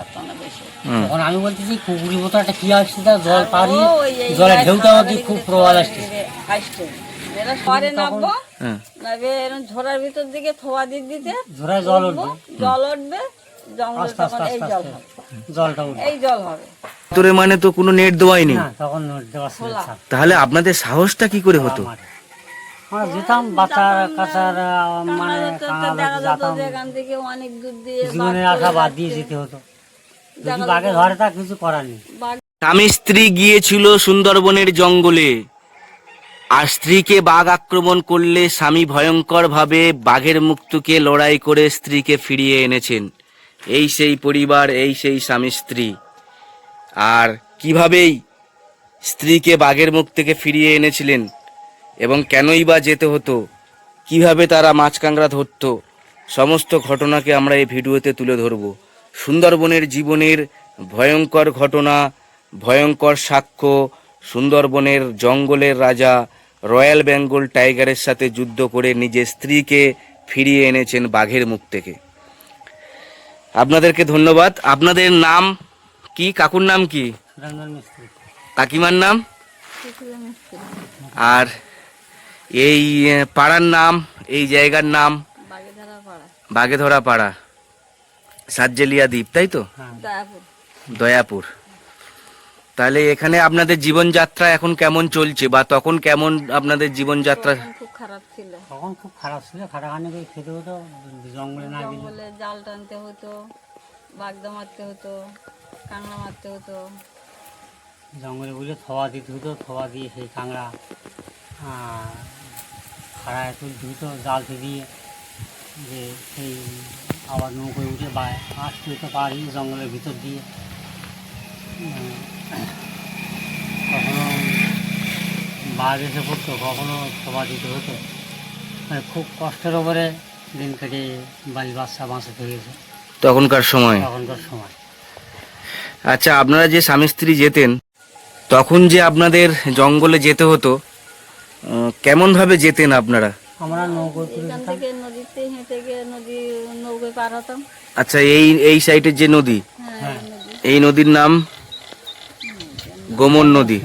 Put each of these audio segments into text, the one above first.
পারতো না বেশি। তখন আমি বলতেছি পুকুরের মতো একটা কি আসছে, তার জল পারি, জলের ঢেউটা আমাকে খুব প্রবল আসছে। পরে নামবো, নামবে এরকম ঝোড়ার ভিতর দিকে থোয়া দিতে ঝোড়ায় জল উঠবে, জল উঠবে, জঙ্গল তখন এই জল হবে, জলটা উঠবে, এই জল হবে। ভিতরে মানে তো কোনো নেট দেওয়াই নেই, তখন দেওয়া ছিল। তাহলে আপনাদের সাহসটা কি করে হতো? আমরা যেতাম বাচ্চার কাছার, মানে যেতাম, এখান থেকে অনেক দূর দিয়ে জীবনের আশা বাদ দিয়ে যেতে হতো। যদি বাঘে ধরে তা কিছু করার নেই। স্বামী স্ত্রী গিয়েছিল সুন্দরবনের জঙ্গলে, আর স্ত্রীকে বাঘ আক্রমণ করলে স্বামী ভয়ঙ্কর ভাবে বাঘের মুখ থেকে লড়াই করে স্ত্রীকে ফিরিয়ে এনেছেন। এই সেই পরিবার, এই সেই স্বামী স্ত্রী। আর কিভাবেই স্ত্রীকে বাঘের মুখ থেকে ফিরিয়ে এনেছিলেন এবং কেনই বা যেতে হতো, কিভাবে তারা মাছ কাঁকড়া ধরতো, সমস্ত ঘটনাকে আমরা এই ভিডিওতে তুলে ধরব। সুন্দরবনের জীবনের ভয়ঙ্কর ঘটনা, ভয়ঙ্কর সাক্ষ্য, সুন্দরবনের জঙ্গলের রাজা রয়্যাল বেঙ্গল টাইগারের সাথে যুদ্ধ করে নিজের স্ত্রীকে ফিরিয়ে এনেছেন বাঘের মুখ থেকে। আপনাদেরকে ধন্যবাদ। আপনাদের নাম কি? কাকুর নাম কি? কাকিমার নাম? আর এই পাড়ার নাম, এই জায়গার নাম? বাগেধরা পাড়া, সাতজেলিয়া দ্বীপ, তাই তো? দয়াপুর। তাহলে এখানে আপনাদের জীবনযাত্রা এখন কেমন চলছে, বা তখন কেমন আপনাদের জীবনযাত্রা? খুব খারাপ ছিল, তখন খুব খারাপ ছিল, খাটাখানি করে খেতে হতো, জঙ্গলে না গেলে জঙ্গলে জাল টানতে হতো, বাগদা মারতে হতো, কাঁকড়া মারতে হতো, জঙ্গলে বলে থোয়া দিতে হতো, থোয়া দিয়ে সেই কাঁকড়া খাড়ায় তুলতে হতো জালতে দিয়ে, যে সেই আবার নৌকোয় উঠে আসতে হতো পারি জঙ্গলের ভিতর দিয়ে। কখনো বাঘ এসে পড়তো, কখনো থোয়া দিতে হতো, মানে খুব কষ্টের ওপরে দিন কেটে বাড়ির বাচ্চা বাঁচাতে হয়েছে তখনকার সময়। আচ্ছা, আপনারা যে স্বামী স্ত্রী যেতেন, তখন যে আপনাদের জঙ্গলে যেতে হতো, কেমন ভাবে যেতেন আপনারা? আমরা নৌকোয় এখান থেকে নদীতে হেঁটে গিয়ে নৌকোয় পার হতাম। আচ্ছা, এই সাইডের যে নদী, হ্যাঁ, এই নদীর নাম গোমন নদী,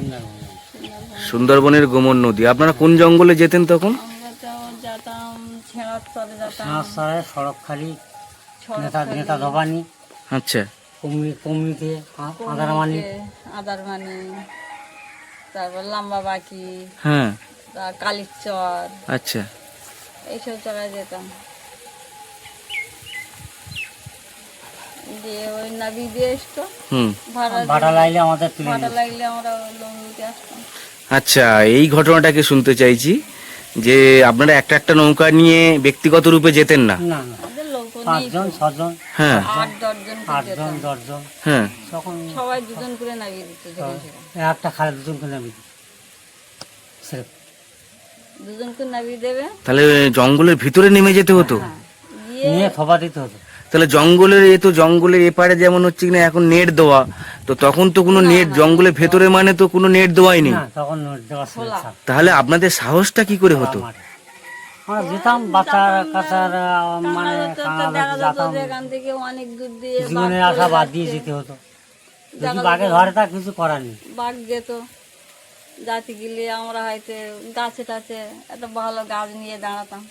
সুন্দরবনের গোমন নদী। আপনারা কোন জঙ্গলে যেতেন তখন? আমরা তো যেতাম ছেঁড়ার যেতাম, সড়কখালি, নেতা ধবানি, আচ্ছা, কমিতে আদারমানি, তারপর লম্বা বাকি, হ্যাঁ, কালিচর, আচ্ছা, এইসব জায়গায় যেতাম। দিয়ে ওই নাবি দিয়ে আসতো, ভাড়া লাগলে আমরা লঙ্গিতে আসতাম। আচ্ছা, এই ঘটনাটাকে শুনতে চাইছি যে আপনারা একটা একটা নৌকা নিয়ে ব্যক্তিগত রূপে যেতেন না? পাঁচজন, ছজন, হ্যাঁ, 8-10 জন, হ্যাঁ, তখন সবাই দুজন করে নামিয়ে দিত, একটা খালে দুজন করে নামিয়ে দিত, দুজন করে নামিয়ে দেবে। তাহলে জঙ্গলের ভিতরে নেমে যেতে হতো, নিয়ে থোপা দিতে হতো। তাহলে জঙ্গলের এপারে যেমন হচ্ছে কিনা এখন নেট দেওয়া, তো তখন তো কোনো নেট, জঙ্গলের ভেতরে মানে তো কোনো নেট দেওয়াই নেই। তখন নেট দেওয়া ছিল। তাহলে আপনাদের সাহসটা কি করে হতো? আমরা যেতাম বাচ্চার কাছার, মানে এখান থেকে অনেক দূর দিয়ে জীবনের আশা বাদ দিয়ে যেতে হতো। যদি বাঘে ধরে তা কিছু করার নেই। বাঘ যেত, যাতে গেলে আমরা হয়তো গাছে টাছে একটা ভালো গাছ নিয়ে দাঁড়াতাম।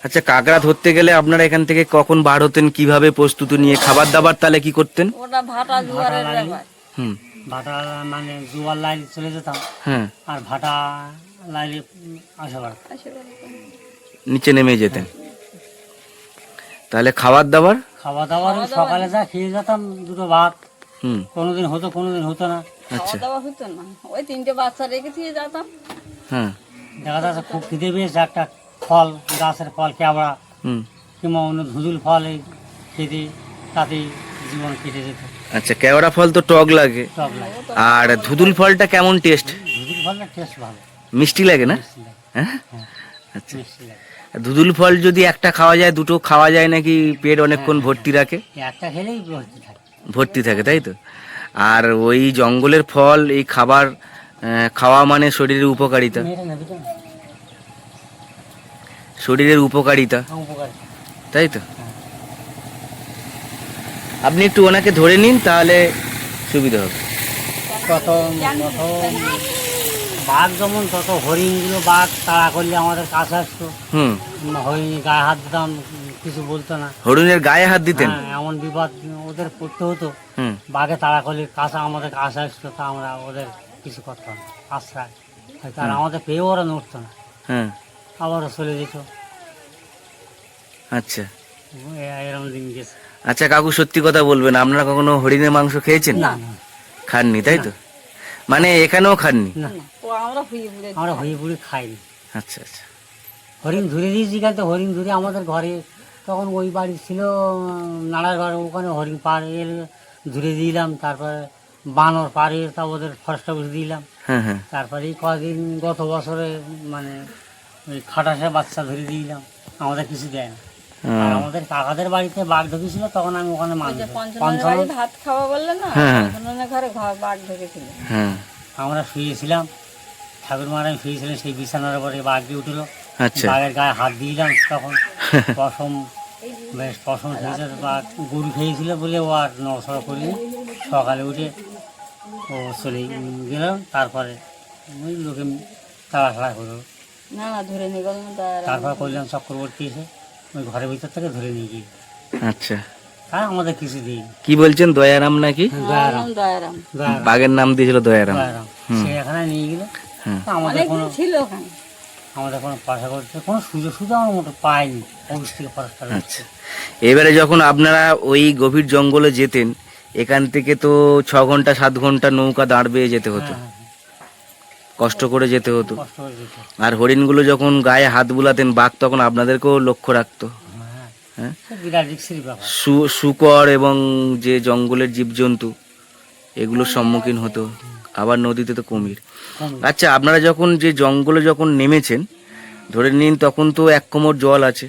আচ্ছা, কাঁকড়া ধরতে গেলে আপনারা এখান থেকে কখন বার হতেন, কিভাবে প্রস্তুতি নিয়ে, খাবার দাবার তাহলে কি করতেন? ওটা ভাটা জোয়ারের ব্যাপার। ভাটা মানে জোয়ার লাইনে চলে যেতাম, হ্যাঁ, আর ভাটা লাইনে নিচে নেমে যেতেন। তাহলে খাবার দাবার সকালে যা খেয়ে যেতাম, দুটো ভাত, কোনোদিন হতো কোনোদিন হতো না। খাওয়া দাওয়া হতো না, ওই 3টে বাচ্চা রেখে দিয়ে যেতাম। হ্যাঁ, দেখা যাচ্ছে খুব খিদে পেয়েছে, একটা ফল, গাছের ফল কেবড়া কিংবা অন্য ধুদুল ফল এই খেতে, তাতেই জীবন কেটে যেত। আচ্ছা, কেওড়া ফল তো টক লাগে, আর ধুদুল ফলটা কেমন টেস্ট? ধুদুল ফলটা টেস্ট ভালো, মিষ্টি লাগে না? হ্যাঁ, আচ্ছা, ধুদুল ফল যদি একটা খাওয়া যায়, দুটো খাওয়া যায় নাকি পেট অনেকক্ষণ ভর্তি রাখে? একটা খেলেই ভর্তি থাকে, তাই তো? আর ওই জঙ্গলের ফল, এই খাবার খাওয়া মানে শরীরের উপকারিতা, শরীরের উপকারিতা, তাই তো? আপনি একটু ওনাকে ধরে নিন, তাহলে সুবিধা হবে। তত বাঘ যেমন তত হরিণগুলো বাঘ তাড়া করলে আমাদের কাছে আসতো, হুম। হরিণ গায়ে হাত দিতাম, কিছু বলতো না। হরিণের গায়ে হাত দিতেন? হ্যাঁ, এমন বিপদ ওদের পড়তে হতো, হুম। বাঘে তাড়া করলে কাছে আমাদের কাছে আসতো, তা আমরা ওদের কিছু করতাম না, আশ্রয়। হয়তো আর আমাদের পেয়েও ওরা নড়তো না, হ্যাঁ। আবারও চলে যেত। আচ্ছা এরকম দিন গেছে। আচ্ছা কাকু, সত্যি কথা বলবেন, আপনারা কখনো হরিণের মাংস খেয়েছেন? না, খাননি, তাই তো? মানে এখানেও খাননি? না, ও আমরা হুইয়ে পুড়ে আমরা হয়ে পুড়ে খাইনি। আচ্ছা আচ্ছা। হরিণ ধরে দিয়েছি কেন, তো হরিণ ধরে আমাদের ঘরে তখন ওই বাড়ি ছিল নাড়ার ঘরে, ওখানে হরিণ পাড়ে ধরে দিলাম। তারপরে বানর পাড়ে তা ওদের ফরেস্ট অফিস দিলাম। হ্যাঁ হ্যাঁ। তারপরে এই কদিন গত বছরে মানে ওই খাটাসে বাচ্চা ধরে দিলাম, আমাদের কিছু দেয় না। আর আমাদের কাকাদের বাড়িতে বাঘ ঢুকেছিল, তখন আমি ওখানে ওই যে মানুষ পঞ্চমের বাড়ি ভাত খাওয়া বললে না, হ্যাঁ। পঞ্চমের ঘরে ঘর বাঘ ঢুকেছিল। হ্যাঁ। আমরা শুয়েছিলাম, ঠাকুর মহারাজ শুয়েছিলেন, সেই বিছানার উপরে বাঘ দিয়ে উঠলো। আচ্ছা। বাঘের গায়ে হাত দিলাম, তখন পশম, বেশ পশম খেয়েছে। বা গরু খেয়েছিল বলে ও আর নড়াচড়া করিনি। সকালে উঠে ও চলে গেল। তারপরে ওই লোকে তাড়াতাড়া করলো। না না ধরে নিয়ে গেল না, তারপর কল্যাণ চক্রবর্তী এসে ওই ঘরের ভিতর থেকে ধরে নিয়ে গিয়ে, আচ্ছা। হ্যাঁ আমাদের কিছু দিই। কি বলছেন, দয়ারাম নাকি? দয়ারাম, দয়ারাম দয়ারাম, বাঘের নাম দিয়েছিল দয়ারাম। দয়ারাম। সে এখানে নিয়ে গেল। হুম। আমাদের অনেকদিন কোনো ছিল ওখানে। আমাদের কোনো পয়সা করতে কোনো সুযোগ সুবিধা আমার মতো পাইনি অফিস থেকে ফরেস্টার। আচ্ছা। এবারে যখন আপনারা ওই গভীর জঙ্গলে যেতেন, এখান থেকে তো 6 ঘন্টা 7 ঘন্টা নৌকা দাঁড় বেয়ে যেতে হতো, কষ্ট করে যেতে হতো। কষ্ট করে যেত। আর হরিণগুলো যখন গায়ে হাত বুলাতেন, বাঘ তখন আপনাদেরকেও লক্ষ্য রাখতো। হ্যাঁ, হ্যাঁ। সে বিরাট রিক্সের ব্যাপার। শুকর এবং যে জঙ্গলের জীবজন্তু, এগুলোর সম্মুখীন হতো। আবার নদীতে তো কুমির। আচ্ছা, আপনারা যখন যে জঙ্গলে যখন নেমেছেন, ধরে নিন তখন তো 1 কোমর জল আছে।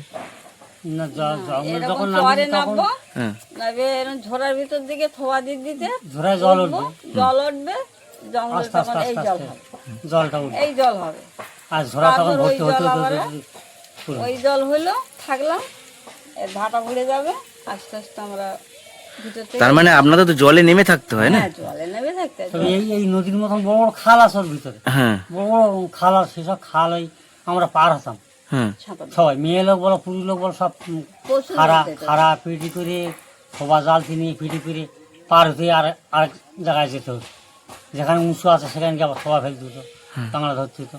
না, জঙ্গল এরকম যখন চরে নামবে তখন নামবো, হ্যাঁ। নামবে এরকম ঝোড়ার ভিতর দিকে থোয়া দিক দিতে ঝোড়ায় জল উঠবো, উঠবে, জল উঠবে, জঙ্গল আস্তে আস্তে তখন এই আস্তে জল আস্তে হবে, জলটা উঠবে। এই জল হবে। আর ঝোড়া তখন তারপর ওই ভর্তি হতে জল হতে আবার পুরো। ওই জল হইলো, থাকলাম, এর ভাটা ভরে যাবে, আস্তে আস্তে আমরা ভিতর থেকে। তার মানে আপনাদের তো জলে নেমে থাকতে হয় না? হ্যাঁ, জলে নেমে থাকতে হয়। তবে এই নদীর মতন বড় বড় খাল আছে ওর ভিতরে, হ্যাঁ বড় বড় খাল আছে। সেসব খাল ওই আমরা পার হতাম হ্যাঁ। সাঁতার সবাই, মেয়ে লোক বলো পুরুষ লোক বলো, সব প্রচুর খাড়া লোক যেত। খাড়া পিটি করে, খোবা জালতি নিয়ে পিটি করে পার হতে আরেক জায়গায় যেতে হতো। যেখানে উঁচু আছে সেখানে আবার খোবা ফেলতে হতো, কাঁকড়া ধরতে হতো।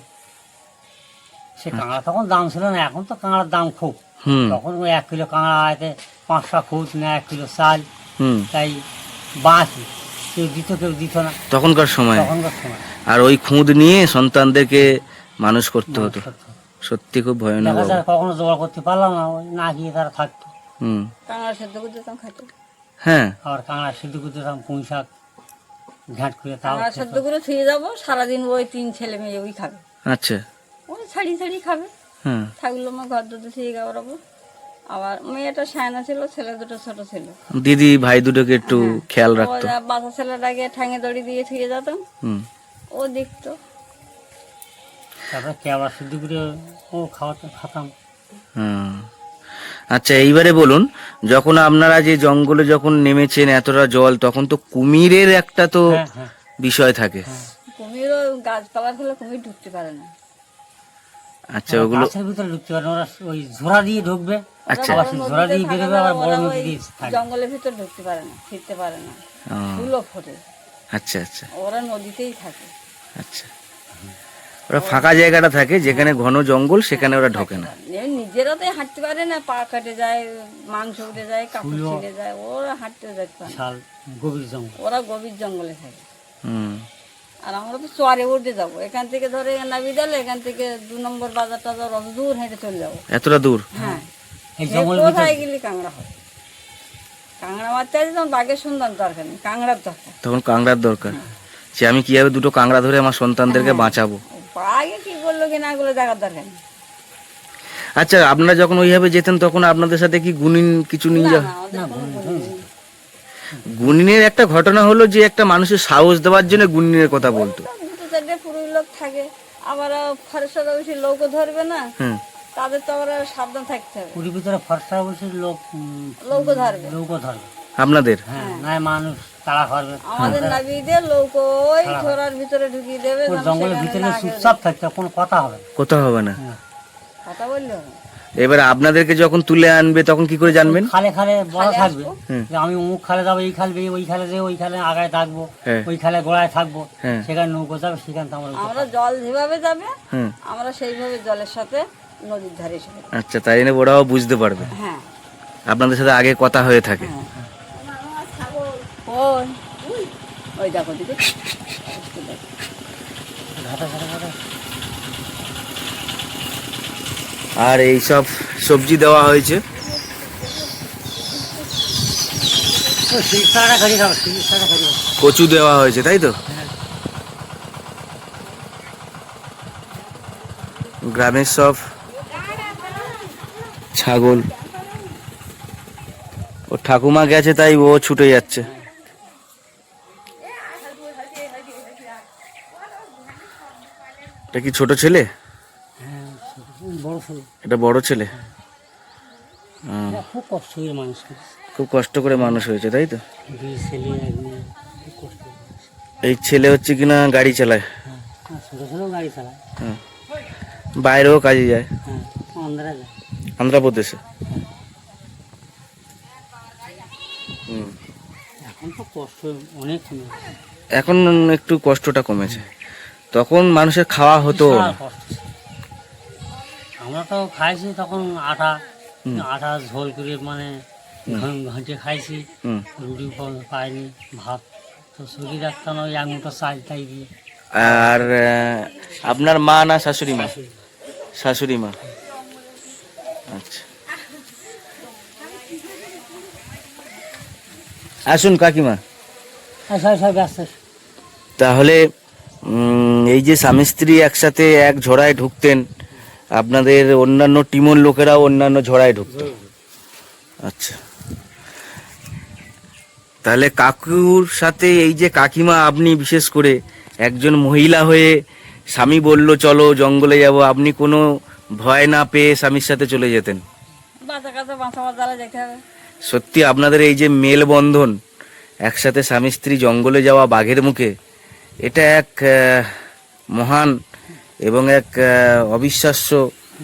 সে কাঁকড়া তখন দাম ছিল না, এখন তো কাঁকড়ার দাম খুব। হুম তখন ওই 1 কিলো কাঁকড়া আয়তে 5টা খুদ না, 1 কিলো চাল, হুম। তাই বাঁচি কেউ দিত কেউ দিত না তখনকার সময়। তখনকার সময়। আর ওই খুঁদ নিয়ে সন্তানদেরকে মানুষ করতে হতো। সত্যি। সত্যি খুব ভয়ানক দেখা বাবা। যায় কখনো জোগাড় করতে পারলাম না, ওই না গিয়ে তারা থাকতো। হুম। কাঁকড়া সেদ্ধ করে দিতাম খাইতে। হ্যাঁ। আবার কাঁকড়া সিদ্ধ করতে দিতাম, পুঁই শাক ঘাঁট করে, তাও কাঁকড়া খেত। সেদ্ধ করে থুয়ে যাবো, সারাদিন ওই 3 ছেলে মেয়ে ওই খাবে, আচ্ছা। ওই ছাড়ি ছাড়ি খাবে। হ্যাঁ। থাকলো আমার ঘর দুটো থেকে গাবড়াবো। আবার মেয়েটা সায়না ছিল, ছেলে দুটো ছোট ছিল। দিদি ভাই দুটোকে একটু খেয়াল রাখতো। বাচ্চা ছেলেটাকে ঠ্যাঙে দড়ি দিয়ে থুয়ে যেতাম, হুম। ও দেখতো। তারপরে কেওড়া সিদ্ধ করে ও খাতাম। হুম। আচ্ছা, এইবারে বলুন, যখন আপনারা যে জঙ্গলে যখন নেমেছেন, এতটা জল, তখন তো কুমিরের একটা তো হ্যাঁ হ্যাঁ। বিষয় থাকে। কুমিরও গাছপালা ফেলে কুমির ঢুকতে পারে না। আচ্ছা, ওগুলো গাছের ভিতরে ঢুকতে পারে না, ওরা ওই ঝোড়া দিয়ে ঢুকবে, আচ্ছা। আবার সেই ঝোড়া দিয়ে বেরোবে, আবার বড় নদী দিয়ে থাকবে। জঙ্গলের ভিতর ঢুকতে পারে না, ফিরতে পারে না, ও, ফুলও ফোটে, আচ্ছা আচ্ছা ওরা নদীতেই থাকে। আচ্ছা। ওরা ফাঁকা জায়গাটা থাকে যেখানে ঘন জঙ্গল, সেখানে ওরা ঢোকে না। নিজেরা তো হাঁটতে পারে না, পা কাটে যায়, মাংস উঠে যায়, কাপড় ছিঁড়ে যায়, ওরা হাঁটতে যেতে পারে না। বিশাল গভীর জঙ্গল। ওরা গভীর জঙ্গলে থাকে। হুম। আর আমরা তো চরে উঠে যাবো, এখান থেকে ধরে নাবি দিলে এখান থেকে 2 নম্বর বাজার টাজার অত দূর হেঁটে চলে যাবো। এতটা দূর? হ্যাঁ, এই জঙ্গলের কোথায় ভিতরে গেলে কাঁকড়া হয়? কাঁকড়া মারতে আছে তখন বাঘের সন্ধান দরকার নেই, কাঁকড়ার দরকার। তখন কাঁকড়ার দরকার, যে আমি কিভাবে 2টো কাঁকড়া ধরে আমার সন্তানদেরকে বাঁচাবো। বাঘে কি করলো কি না করলো দেখার দরকার নেই। আচ্ছা, আপনারা যখন ওইভাবে যেতেন, তখন আপনাদের সাথে কি গুনিন কিছু নিয়ে না, যাও? না, ওদের কোনো বলি নেই। গুনিনের একটা ঘটনা হলো যে একটা মানুষের সাহস দেওয়ার জন্য গুনিনের কথা বলতো। তো 2-4টে পুরুষ লোক থাকে, আবার ফরেস্টার অফিসের লোকও ধরবে না, হুম। তাদের তো আবার সাবধান থাকতে হবে, পুরীর ভিতরে ফরেস্টার অফিসের লোক লোকও ধরবে। লোকও ধরবে। আপনাদের? হ্যাঁ, নাই মানুষ তাড়া করবে, আমাদের নাবিয়ে দিয়ে লোক ওই ছোড়ার ভিতরে ঢুকিয়ে দেবে, ওই যেন জঙ্গলের সেখানে ভিতরে না কেউ চুপচাপ থাকতে, কোনো কথা হবে না। কোথাও হবে না। হ্যাঁ। কথা বললে হবে। এবার আপনাদেরকে যখন তুলে আনবে তখন কি করে জানবেন? খালে খালে বলা খালে থাকবে আসবো। হুম। যে আমি অমুক খালে যাবো, এই খালে ওই খালে যে ওই খালে আগায় থাকবো, হ্যাঁ। ওই খালে গোড়ায় থাকবো, হ্যাঁ। সেখানে নৌকো যাবে, সেখান থেকে আমরা আমরা জল যেভাবে যাবে হুম। আমরা সেইভাবে জলের সাথে নদীর ধারে এসে যাবো। আচ্ছা, তাই জন্য ওরাও বুঝতে পারবে হ্যাঁ আপনাদের সাথে আগে কথা হয়ে থাকে। হ্যাঁ। ওই ওই দেখো দিদি, ঘাটা ঘাটা ঘাটা। আর এই সব সবজি দেওয়া হয়েছে। ও শিলসাটা খালি খাবো, শিলসাটা খালি খাবো। কচু দেওয়া হয়েছে, তাই তো? হ্যাঁ। গ্রামের সব ছাগল, ও ঠাকুমা গেছে তাই ও ছুটে যাচ্ছে। এটা কি ছোট ছেলে? হ্যাঁ, বড় ছেলে। এটা বড় ছেলে। এরা খুব কষ্ট করে মানুষ করেছে। খুব কষ্ট করে মানুষ হয়েছে, তাই তো? দুই ছেলে এক মেয়ে, খুব কষ্ট করে মানুষ। এই ছেলে হচ্ছে কিনা গাড়ি চালায়। হ্যাঁ, আর ছোট ছেলেও গাড়ি চালায়। হ্যাঁ, বাইরেও কাজে যায়, হ্যাঁ, অন্ধ্রা যায়। অন্ধ্রপ্রদেশে। হুম। এখন তো কষ্ট অনেক কমে গেছে। এখন একটু কষ্টটা কমেছে, তখন মানুষের খাওয়া হতো বিশাল না। কষ্ট ছিল। আমরা তো খাইছি তখন আটা, হুম। আটা ঝোল করে মানে ঘাঁটে খাইছি, হুম। রুটি পাইনি, ভাত তো শরীর রাখতাম না, ওই এক মুঠো চাল তাই দিয়ে। আর আপনার মা না শাশুড়ি মা? শাশুড়ি মা। আচ্ছা, আসুন কাকিমা। সব ব্যস্ত। তাহলে এই যে স্বামী স্ত্রী একসাথে এক ঝড়ায় ঢুকতেন, আপনাদের অন্যান্য টিমোর লোকেরাও অন্যান্য ঝড়ায় ঢুকতো? আচ্ছা, তাহলে কাকুর সাথে এই যে কাকিমা, আপনি বিশেষ করে একজন মহিলা হয়ে, স্বামী বলল চলো জঙ্গলে যাব, আপনি কোনো ভয় না পেয়ে স্বামীর সাথে চলে যেতেন? বাঁচা কাছে বাঁচাবার জ্বালা যেতে হবে। সত্যি আপনাদের এই যে মেলবন্ধন, একসাথে স্বামী স্ত্রী জঙ্গলে যাওয়া বাঘের মুখে, এটা এক মহান এবং এক অবিশ্বাস্য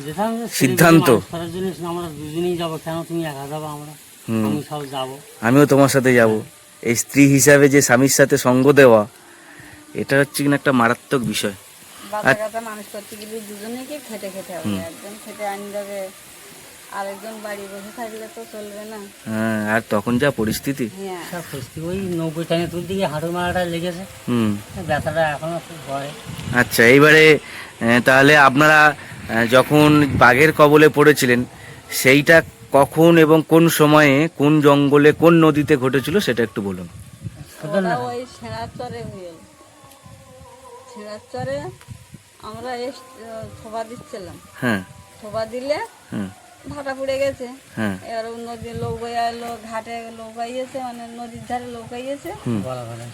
যেতাম যে সিদ্ধান্ত। ছেলেগুলো মানুষ করার জন্য আমরা দুজনেই যাবো, কেন তুমি একা যাবো? আমরা হুম। আমি সব যাবো। আমিও তোমার সাথে যাব। এই স্ত্রী হিসাবে যে স্বামীর সাথে সঙ্গ দেওয়া, এটা হচ্ছে কিনা একটা মারাত্মক বিষয়। বাচ্চা কাচ্চা মানুষ করতে গেলে দুজনেকে খেটে খেতে হবে, একজন খেটে আনি যাবে, আরেকজন বাড়ি বসে থাকলে তো চলবে না। হ্যাঁ, আর তখন যা পরিস্থিতি। হ্যাঁ সব খুঁজতে ওই 90 টানে তুলতে গিয়ে হাঁটুর মারাটা লেগেছে, হুম। ব্যথাটা এখনো খুব ভয়। আচ্ছা, এইবারে তাহলে আপনারা যখন বাঘের কবলে পড়েছিলেন, সেইটা কখন এবং কোন সময়ে, কোন জঙ্গলে, কোন নদীতে ঘটেছিল সেটা একটু বলুন। ওরা ওই ছেঁড়ার চরে হয়ে, ছেঁড়ার চরে আমরা থোবা দিচ্ছিলাম, হ্যাঁ। থোবা দিলে হুম। ভাটা পড়ে গেছে। হ্যাঁ। এবার নদীর লৌকাইয়া এলো, ঘাটে লৌকাইয়েছে, মানে নদীর ধারে লৌকাইয়েছে, হুম। গলা গলা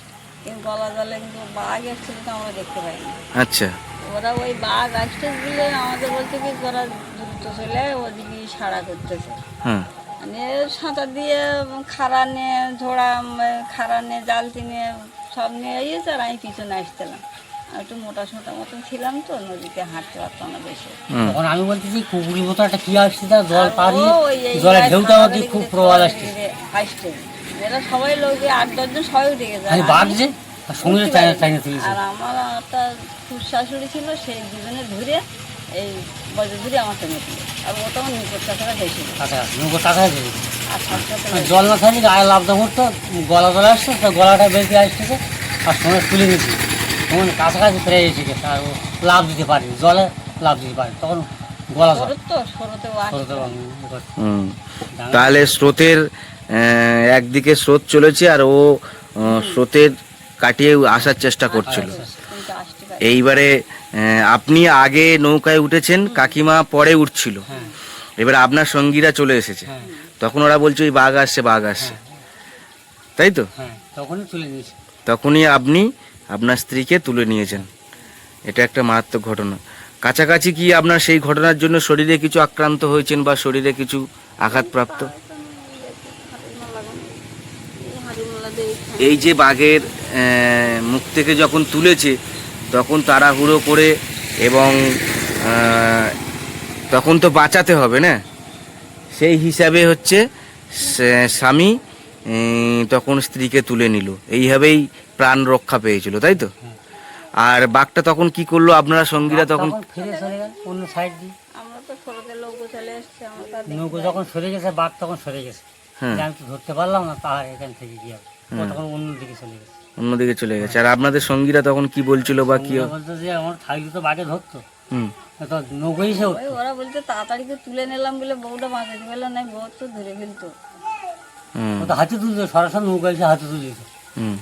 কিন্তু গলা জলে কিন্তু বাঘ এসেছিল তো আমরা দেখতে পাইনি। আচ্ছা। ওরা ওই বাঘ আসতে দিলে আমাদের বলছে কি তোরা দ্রুত চলে ওদিকে সাড়া করতেছে, হ্যাঁ। মানে সাঁতার দিয়ে খাড়া নিয়ে ঝোড়া, খাড়া নিয়ে জালতি নিয়ে সব নিয়ে গিয়েছে, আর আমি পিছনে আসছিলাম। আর একটু মোটা সোটা মতন ছিলাম তো, নদীতে হাঁটতে পারতাম না বেশি। হুম। তখন আমি বলতেছি কুকুরের মতো একটা কি আসছে, তার জল আর পারি, ও ওই এই জলের গায়ে ঢেউটা আমাকে সাঁতারে খুব গিয়ে প্রবল সবাই আসছে। ঘিরে আসছে, এরা সবাই লোক 8-10 জন সবাই উঠে গেছে। আমি আর বাঘ আমি যে আর সঙ্গে উঠতে চাইনা পারিনি। চাইনা তুলেছি। আর আমার একটা খুব শাশুড়ি ছিল, সেই দুজনে ধরে এই বজর ধরে আমার টেনে তুলে, আর ও তখন নিকট তাছাড়া বেশি না। আচ্ছা, নৌকো টাকা দিয়ে আর সাথে জল না খালি গায়ে লাভ দেওয়া করতো, গলা চলে আসছে, তো গলাটা বেরিয়ে আসতেছে, আর সঙ্গে তুলে নিয়েছি, তখন কাছাকাছি ফিরে এসে গেছে, আর ও লাভ দিতে পারে, জলে লাভ দিতে পারে, তখন গলা জল সরত তো সরতে সরতে হুম। তাহলে স্রোতের একদিকে স্রোত চলেছে, আর ও স্রোতের কাটিয়ে আসার চেষ্টা করছিল। কিন্তু আসতে পারে। এইবারে আপনি আগে নৌকায় উঠেছেন, কাকিমা পরে উঠছিল, হ্যাঁ এবার আপনার সঙ্গীরা চলে এসেছে, হ্যাঁ তখন ওরা বলছে ওই বাঘ আসছে, বাঘ আসছে, তাই তো? হ্যাঁ, তখনই তুলে নিয়েছি। তখনই আপনি আপনার স্ত্রীকে তুলে নিয়েছেন। এটা একটা মারাত্মক ঘটনা। কাছাকাছি কি আপনার সেই ঘটনার জন্য শরীরে কিছু আক্রান্ত হয়েছেন বা শরীরে কিছু আঘাতপ্রাপ্ত? এই যে বাঘের মুখ থেকে যখন তুলেছে তখন তাড়াহুড়ো করে এবং তখন তো বাঁচাতে হবে না, সেই হিসাবে হচ্ছে স্বামী তখন স্ত্রীকে তুলে নিল, এইভাবেই প্রাণ রক্ষা পেয়েছিল, তাই তো? আর বাঘটা তখন কি করলো আপনারা সঙ্গীরা তখন? ফিরে চলে গেল অন্য সাইড দিয়ে। আমরা তো সরতে নৌকো চলে এসছে, আমরা তো আর দেখতে নৌকো যখন সরে গেছে বাঘ তখন সরে গেছে। হ্যাঁ, যে আমি তো ধরতে পারলাম না, তার এখান থেকে গিয়ে ও তখন অন্যদিকে চলে গেছে। অন্যদিকে চলে গেছে। আর আপনাদের সঙ্গীরা তখন কি বলছিল বা কি? ওরা বলতো যে আমার থাকলে তো বাঘে ধরতো, হুম তো নৌকোই সে ওই ওরা বলতে তাড়াতাড়ি করে তুলে নিলাম বলে বউটা বাঁচাতে পারলো না, বউ তো ধরে ফেলতো। হুম ও তো হাতে তুলতো, সরাসরি নৌকা এসে হাতে তুলে দিত। হুম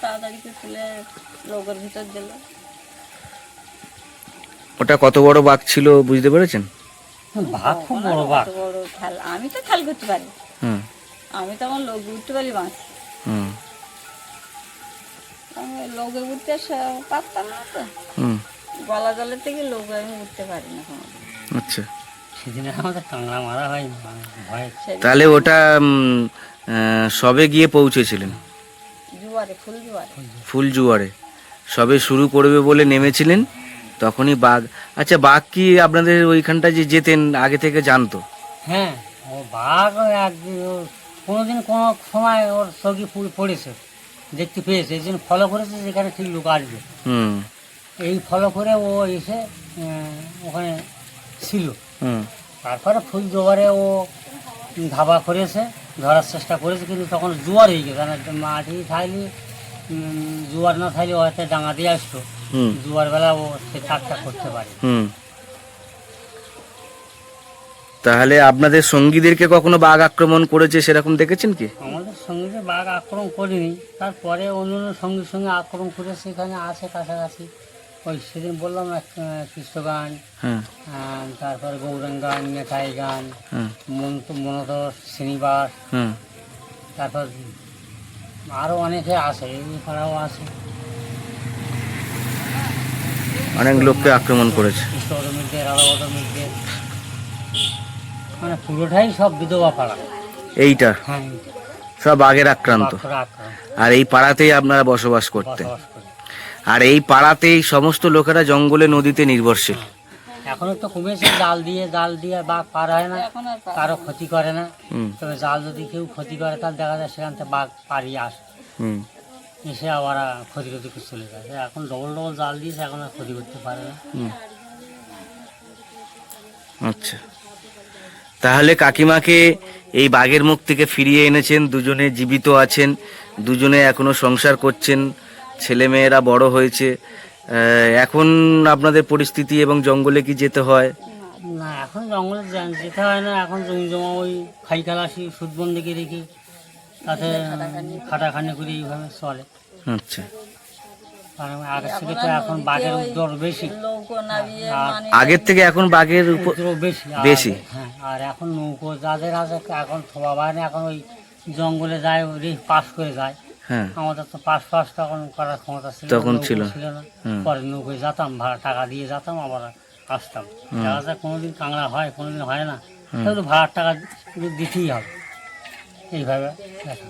তাড়াতাড়ি করে তুলে লোকের ভিতর দিল। ওটা কত বড় বাঘ ছিল বুঝতে পেরেছেন? বাঘ খুব বড় বাঘ। কত বড় খেল, আমি তো খেয়াল করতে পারি, হুম আমি তো আমার লোক উঠতে পারি বাঁচ, হুম আমি লোকে উঠতে পারতাম না তো, হুম গলা জলের থেকে লোক আমি উঠতে পারি না কোনো। আচ্ছা, সেদিনে আমাদের কাংড়া মারা হয়নি, মানে ভয়ে। তাহলে ওটা সবে গিয়ে পৌঁছেছিলেন জুয়ারে, ফুল জুয়ারে। ফুল জুয়ারে, সবে শুরু করবে বলে নেমেছিলেন, তখনই বাঘ। আচ্ছা, বাঘ কি আপনাদের ওইখানটা যে যেতেন আগে থেকে জানতো? হ্যাঁ, ও বাঘ একদিন কোনোদিন কোনো সময় ওর চোখে পড়েছে, দেখতে পেয়েছে, এই জন্য ফলো করেছে যেখানে ঠিক লোক আসবে, হুম এই ফলো করে ও এসে ওখানে ছিল। হুম তারপরে ফুল জোয়ারে ও ধাবা করেছে, ধরার চেষ্টা করেছে, কিন্তু তখন জোয়ার হয়ে গেছে, মানে মাটি থাকলে জোয়ার না থাকলে ও হয়তো ডাঙা দিয়ে আসতো, হুম জোয়ার বেলা ও সে কাজটা করতে পারে। হুম তাহলে আপনাদের সঙ্গীদেরকে কখনো বাঘ আক্রমণ করেছে সেরকম দেখেছেন কি? আমাদের সঙ্গে যে বাঘ আক্রমণ করেনি, তারপরে অন্য অন্য সঙ্গীর সঙ্গে আক্রমণ করেছে, এখানে আছে কাছাকাছি। ওই সেদিন বললাম না, কৃষ্ণ গান, হ্যাঁ তারপরে গৌরাঙ্গ গান, মেটাই গান, হ্যাঁ মনোতর শ্রীনিবাস, হ্যাঁ তারপর আরও অনেকে আছে, এই পাড়াও আছে, অনেক লোককে আক্রমণ করেছে। কৃষ্ণমিদ্যের রাধাবদমিদ্যের, মানে পুরোটাই সব বিধবা পাড়া। এইটা হ্যাঁ, সব বাঘের আক্রান্ত। বাঘরা আক্রমণ আর এই পাড়াতেই আপনারা বসবাস করতেন, বসবাস করে। আর এই পাড়াতেই সমস্ত লোকেরা জঙ্গলে নদীতে নির্ভরশীল। এখনো তো কমেছে, জাল দিয়ে বাঘ পার হয় না, এখন আর কারো ক্ষতি করে না। হুম তবে জাল যদি কেউ ক্ষতি করে, তাহলে দেখা যায় সেখান থেকে বাঘ পাড়িয়ে আসে, হুম এসে আবার ক্ষতি করে চলে যায়। এখন ডবল ডবল জাল দিয়েছে, এখন আর ক্ষতি করতে পারে না। হুম আচ্ছা, তাহলে কাকিমাকে এই বাঘের মুখ থেকে ফিরিয়ে এনেছেন, দুজনে জীবিত আছেন, দুজনে এখনো সংসার করছেন, ছেলে মেয়েরা বড় হয়েছে। এখন আপনাদের পরিস্থিতি এবং জঙ্গলে কি যেতে হয়? না, এখন জঙ্গলে যেতে হয় না, এখন জমি জমা ওই খাই খালাসি সুদবন্দিকে রেখে তাতে খাটাখানি করে এইভাবে চলে। আচ্ছা, কারণ আগের থেকে তো এখন বাঘের উপদ্রব বেশি, নৌকো নামিয়ে আর মানে আগের থেকে এখন বাঘের উপদ্রব বেশি বেশি। হ্যাঁ, আর এখন নৌকো যাদের আছে এখন থোয়া বাহিনী, এখন ওই জঙ্গলে যায়, ওই পাস করে যায়। হ্যাঁ আমাদের তো পাস তখন করার ক্ষমতা ছিল তখন নৌকো ছিল না। হুম পরে নৌকোয় যেতাম, ভাড়া টাকা দিয়ে যেতাম, আবার আসতাম। দেখা যায় কোনোদিন কাঁকড়া হয়, কোনোদিন হয় না, তাহলে ভাড়ার টাকা দিতেই হবে, এইভাবে দেখা।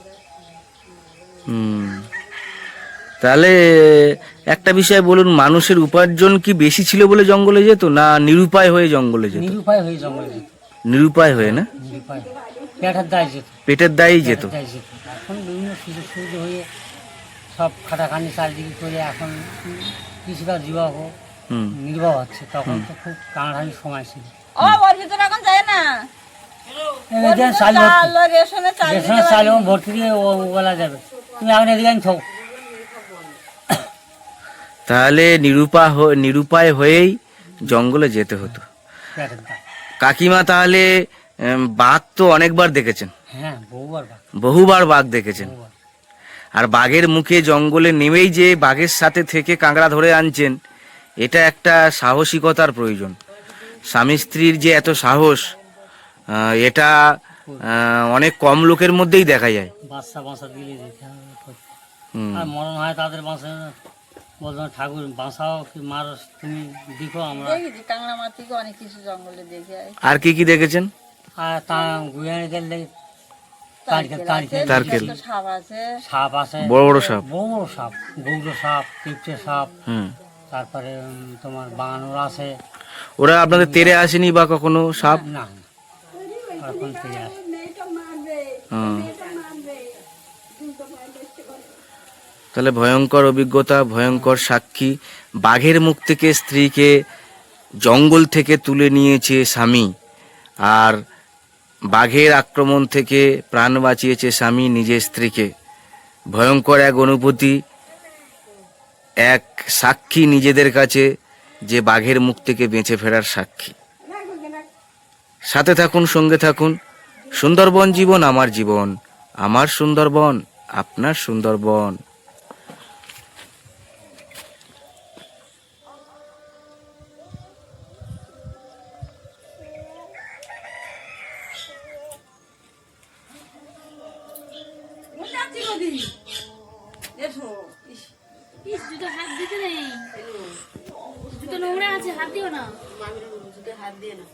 হুম তাহলে একটা বিষয় বলুন, মানুষের উপার্জন কি বেশি ছিল বলে জঙ্গলে যেত, না নিরুপায় হয়ে জঙ্গলে যেত? নিরুপায় হয়ে জঙ্গলে যেত, নিরুপায় হয়ে, না নিরুপায় হয়ে। পেটের দায় যেত, পেটের দায়েই যেত। পেটের দায় যেত। এখন বিভিন্ন সুযোগ সুবিধা হয়ে সব খাটাখানি চারিদিকে করে এখন কিছুটা জীবক হুম নির্বাহ হচ্ছে। তখন তো খুব টানাটানি সময় ছিল। ওর ভিতরে এখন যায় না, এদিকে চাল ভর্তি, রেশনে চাল দিতে রেশনের চাল এবং ভর্তি দিয়ে ও বলা যাবে, তুমি এখন এদিকে আনি থাও। তাহলে নিরুপায় হয়েই জঙ্গলে যেতে হতো। পেটের দায়। কাকিমা তাহলে বাঘ তো অনেকবার দেখেছেন, হ্যাঁ, বহুবার বাঘ, বহুবার বাঘ দেখেছেন। বহুবার। আর বাঘের মুখে জঙ্গলে নেমেই যে বাঘের সাথে থেকে কাঁকড়া ধরে আনছেন, এটা একটা সাহসিকতার প্রয়োজন। স্বামী স্ত্রীর যে এত সাহস, এটা অনেক কম লোকের মধ্যেই দেখা যায়। বাঁচা দিলে যেতে হবে করতে। হুম আর মরণ হয় তাদের বাঁচে, বলতো ঠাকুর বাঁচাও কি মারো তুমি, দেখো আমরা। দেখেছি কাংড়া মাছ থেকে অনেক কিছু জঙ্গলে দেখে আর কি কি দেখেছেন? আর তা গুয়ানি গেলে তারকেল। বিষাক্ত সাপ আছে। সাপ আছে, বড় বড় সাপ। বড় বড় সাপ, গৌড় সাপ, কিপটে সাপ, হুম। তারপরে তোমার বানর আছে। ওরা আপনাদের তেড়ে আসেনি বা কখনো সাপ? না, এখন থেকে আসে। হুম। তাহলে ভয়ঙ্কর অভিজ্ঞতা, ভয়ঙ্কর সাক্ষী। বাঘের মুখ থেকে স্ত্রীকে জঙ্গল থেকে তুলে নিয়েছে স্বামী, আর বাঘের আক্রমণ থেকে প্রাণ বাঁচিয়েছে স্বামী নিজের স্ত্রীকে। ভয়ঙ্কর এক অনুভূতি, এক সাক্ষী নিজেদের কাছে যে বাঘের মুখ থেকে বেঁচে ফেরার সাক্ষী। সাথে থাকুন, সঙ্গে থাকুন। সুন্দরবন জীবন আমার জীবন, আমার সুন্দরবন আপনার সুন্দরবন। জুতো হাত দিতে নেই, জুতো নোংরা আছে, হাত দিও না। হাত দিয়ে না।